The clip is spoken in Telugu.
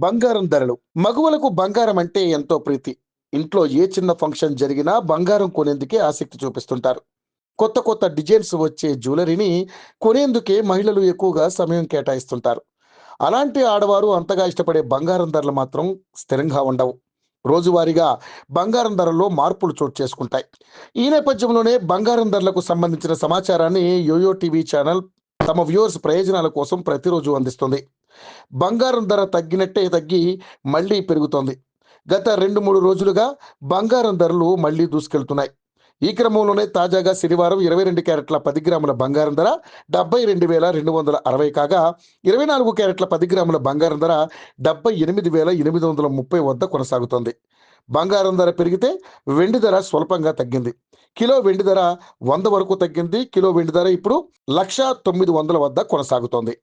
బంగారం ధరలు. మగువలకు బంగారం అంటే ఎంతో ప్రీతి. ఇంట్లో ఏ చిన్న ఫంక్షన్ జరిగినా బంగారం కొనేందుకే ఆసక్తి చూపిస్తుంటారు. కొత్త కొత్త డిజైన్స్ వచ్చే జ్యువెలరీని కొనేందుకే మహిళలు ఎక్కువగా సమయం కేటాయిస్తుంటారు. అలాంటి ఆడవారు అంతగా ఇష్టపడే బంగారం ధరలు మాత్రం స్థిరంగా ఉండవు. రోజువారీగా బంగారం ధరల్లో మార్పులు చోటు చేసుకుంటాయి. ఈ నేపథ్యంలోనే బంగారం ధరలకు సంబంధించిన సమాచారాన్ని యోయో టీవీ ఛానల్ తమ వ్యూవర్స్ ప్రయోజనాల కోసం ప్రతిరోజు అందిస్తుంది. బంగారం ధర తగ్గినట్టే తగ్గి మళ్ళీ పెరుగుతోంది. గత 2-3 రోజులుగా బంగారం ధరలు మళ్ళీ దూసుకెళ్తున్నాయి. ఈ క్రమంలోనే తాజాగా శనివారం 22 క్యారెట్ల 10 గ్రాముల బంగారం ధర 72,260 కాగా, 24 క్యారెట్ల 10 గ్రాముల బంగారం ధర 78,830 వద్ద కొనసాగుతోంది. బంగారం ధర పెరిగితే వెండి ధర స్వల్పంగా తగ్గింది. కిలో వెండి ధర 100 వరకు తగ్గింది. కిలో వెండి ధర ఇప్పుడు 1,900 వద్ద కొనసాగుతోంది.